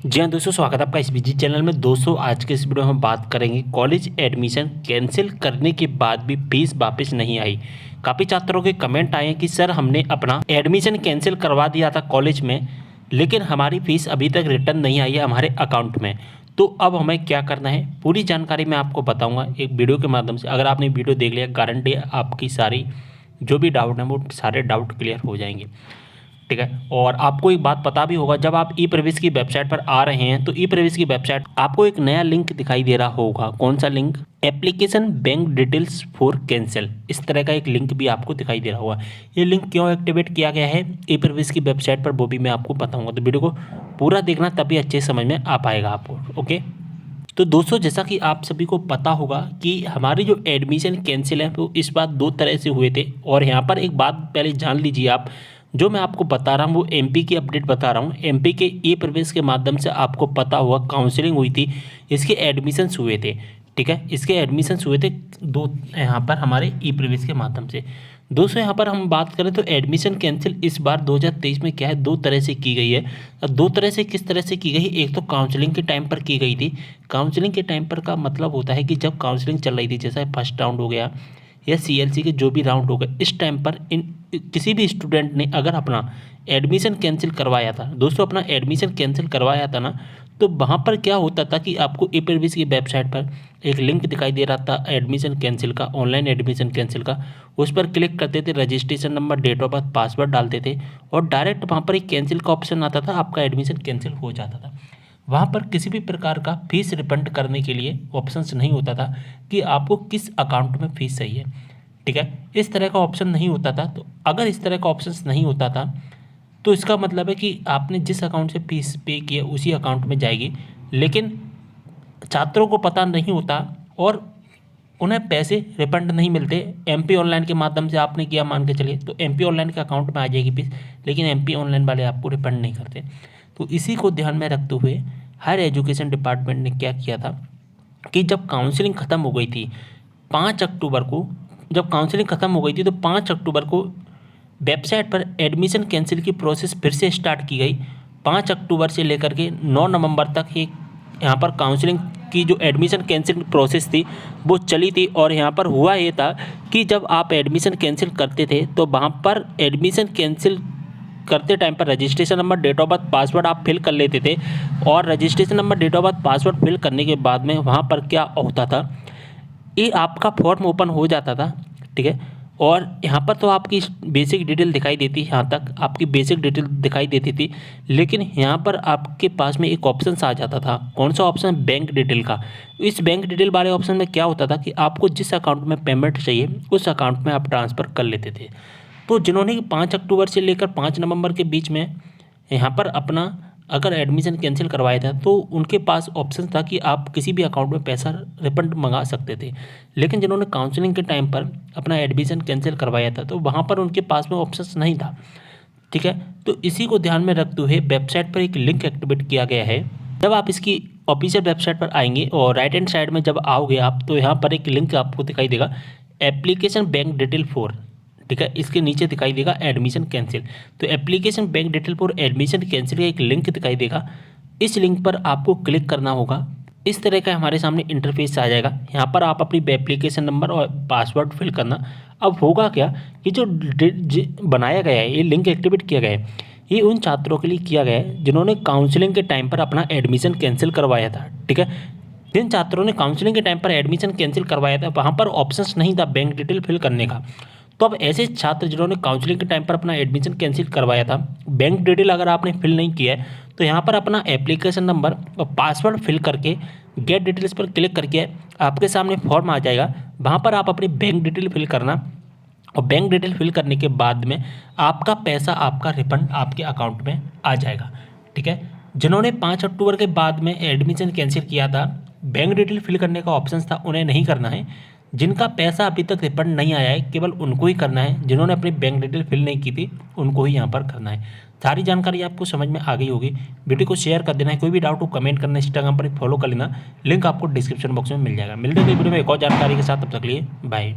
जी हाँ दोस्तों, स्वागत है आपका इस बिजी चैनल में। दोस्तों आज के इस वीडियो में हम बात करेंगे कॉलेज एडमिशन कैंसिल करने के बाद भी फीस वापस नहीं आई। काफ़ी छात्रों के कमेंट आए हैं कि सर हमने अपना एडमिशन कैंसिल करवा दिया था कॉलेज में, लेकिन हमारी फ़ीस अभी तक रिटर्न नहीं आई है हमारे अकाउंट में। तो अब हमें क्या करना है, पूरी जानकारी मैं आपको बताऊँगा एक वीडियो के माध्यम से। अगर आपने वीडियो देख लिया, गारंटी है आपकी सारी जो भी डाउट हैं वो सारे डाउट क्लियर हो जाएंगे। ठीक है। और आपको एक बात पता भी होगा, जब आप ई प्रवेश की वेबसाइट पर आ रहे हैं तो ई प्रवेश की वेबसाइट आपको एक नया लिंक दिखाई दे रहा होगा। कौन सा link? Application bank details for cancel, इस तरह का एक लिंक भी आपको दिखाई दे रहा होगा। ये लिंक क्यों एक्टिवेट किया गया है ई प्रवेश की वेबसाइट पर, वो भी मैं आपको बताऊंगा। तो वीडियो को पूरा देखना, तभी अच्छे समझ में आ पाएगा आपको। ओके। तो दोस्तों जैसा कि आप सभी को पता होगा कि हमारे जो एडमिशन कैंसिल है वो इस बार दो तरह से हुए थे। और यहाँ पर एक बात पहले जान लीजिए आप, जो मैं आपको बता रहा हूँ वो एमपी की अपडेट बता रहा हूँ। एमपी के ई प्रवेश के माध्यम से आपको पता होगा काउंसलिंग हुई थी, इसके एडमिशन्स हुए थे। ठीक है, इसके एडमिशन्स हुए थे दो यहाँ पर हमारे ई प्रवेश के माध्यम से। दोस्तों यहाँ पर हम बात करें तो एडमिशन कैंसिल इस बार 2023 में क्या है, दो तरह से की गई है। अब दो तरह से किस तरह से की गई? एक तो काउंसलिंग के टाइम पर की गई थी। काउंसलिंग के टाइम पर का मतलब होता है कि जब काउंसलिंग चल रही थी, जैसा फर्स्ट राउंड हो गया या सीएलसी के जो भी राउंड हो गए, इस टाइम पर इन किसी भी स्टूडेंट ने अगर अपना एडमिशन कैंसिल करवाया था, दोस्तों अपना एडमिशन कैंसिल करवाया था ना, तो वहाँ पर क्या होता था कि आपको ई प्रवेश की वेबसाइट पर एक लिंक दिखाई दे रहा था एडमिशन कैंसिल का, ऑनलाइन एडमिशन कैंसिल का। उस पर क्लिक करते थे, registration number, date of birth, password डालते थे और डायरेक्ट वहाँ पर एक कैंसिल का ऑप्शन आता था, आपका एडमिशन कैंसिल हो जाता था। वहाँ पर किसी भी प्रकार का फीस रिफंड करने के लिए ऑप्शंस नहीं होता था कि आपको किस अकाउंट में फ़ीस चाहिए। ठीक है, इस तरह का ऑप्शन नहीं होता था। तो अगर इस तरह का ऑप्शंस नहीं होता था तो इसका मतलब है कि आपने जिस अकाउंट से फीस पे किया उसी अकाउंट में जाएगी। लेकिन छात्रों को पता नहीं होता और उन्हें पैसे रिफंड नहीं मिलते। एमपी ऑनलाइन के माध्यम से आपने किया, मान के चलिए, तो एमपी ऑनलाइन के अकाउंट में आ जाएगी फीस, लेकिन एमपी ऑनलाइन वाले आपको रिफंड नहीं करते। तो इसी को ध्यान में रखते हुए हायर एजुकेशन डिपार्टमेंट ने क्या किया था कि जब काउंसलिंग ख़त्म हो गई थी 5 अक्टूबर को, जब काउंसलिंग ख़त्म हो गई थी तो 5 अक्टूबर को वेबसाइट पर एडमिशन कैंसिल की प्रोसेस फिर से स्टार्ट की गई। 5 अक्टूबर से लेकर के 9 नवंबर तक एक यहाँ पर काउंसलिंग की जो एडमिशन कैंसिल प्रोसेस थी वो चली थी। और यहाँ पर हुआ ये था कि जब आप एडमिशन कैंसिल करते थे तो वहाँ पर एडमिशन कैंसिल करते टाइम पर registration number, date of birth, password आप फिल कर लेते थे। और registration number, date of birth, password fill करने के बाद में वहाँ पर क्या होता था, ये आपका फॉर्म ओपन हो जाता था। ठीक है, और यहाँ पर तो आपकी बेसिक डिटेल दिखाई देती, यहाँ तक आपकी बेसिक डिटेल दिखाई देती थी। लेकिन यहाँ पर आपके पास में एक ऑप्शन आ जाता था। कौन सा ऑप्शन? बैंक डिटेल का। इस बैंक डिटेल वाले ऑप्शन में क्या होता था कि आपको जिस अकाउंट में पेमेंट चाहिए उस अकाउंट में आप ट्रांसफ़र कर लेते थे। तो जिन्होंने 5 अक्टूबर से लेकर 5 नवंबर के बीच में यहाँ पर अपना अगर एडमिशन कैंसिल करवाया था तो उनके पास ऑप्शन था कि आप किसी भी अकाउंट में पैसा रिफंड मंगा सकते थे। लेकिन जिन्होंने काउंसलिंग के टाइम पर अपना एडमिशन कैंसिल करवाया था तो वहाँ पर उनके पास में ऑप्शन नहीं था। ठीक है, तो इसी को ध्यान में रखते हुए वेबसाइट पर एक लिंक एक्टिवेट किया गया है। जब आप इसकी ऑफिशियल वेबसाइट पर आएंगे और राइट हैंड साइड में जब आओगे आप, तो यहाँ पर एक लिंक आपको दिखाई देगा, एप्लीकेशन बैंक डिटेल फॉर। ठीक है, इसके नीचे दिखाई देगा एडमिशन कैंसिल। तो application bank detail for admission cancel का एक लिंक दिखाई देगा। इस लिंक पर आपको क्लिक करना होगा। इस तरह का हमारे सामने इंटरफेस आ जाएगा। यहाँ पर आप अपनी एप्लीकेशन नंबर और पासवर्ड फिल करना। अब होगा क्या कि जो बनाया गया है, ये लिंक एक्टिवेट किया गया है, ये उन छात्रों के लिए किया गया है जिन्होंने काउंसलिंग के टाइम पर अपना एडमिशन कैंसिल करवाया था। ठीक है, जिन छात्रों ने काउंसलिंग के टाइम पर एडमिशन कैंसिल करवाया था वहाँ पर ऑप्शंस नहीं था बैंक डिटेल फिल करने का। तो अब ऐसे छात्र जिन्होंने काउंसलिंग के टाइम पर अपना एडमिशन कैंसिल करवाया था, बैंक डिटेल अगर आपने फिल नहीं किया है तो यहाँ पर अपना एप्लीकेशन नंबर और पासवर्ड फिल करके गेट डिटेल्स पर क्लिक करके आपके सामने फॉर्म आ जाएगा। वहाँ पर आप अपनी बैंक डिटेल फिल करना और बैंक डिटेल फिल करने के बाद में आपका पैसा, आपका रिफंड आपके अकाउंट में आ जाएगा। ठीक है, जिन्होंने 5 अक्टूबर के बाद में एडमिशन कैंसिल किया था, बैंक डिटेल फिल करने का ऑप्शन था, उन्हें नहीं करना है। जिनका पैसा अभी तक रिफंड नहीं आया है केवल उनको ही करना है। जिन्होंने अपनी बैंक डिटेल फिल नहीं की थी उनको ही यहाँ पर करना है। सारी जानकारी आपको समझ में आ गई होगी। वीडियो को शेयर कर देना है, कोई भी डाउट हो कमेंट करना, इंस्टाग्राम पर फॉलो कर लेना, लिंक आपको डिस्क्रिप्शन बॉक्स में मिल जाएगा। मिलते हैं वीडियो में एक और जानकारी के साथ, तब तक लिए बाय।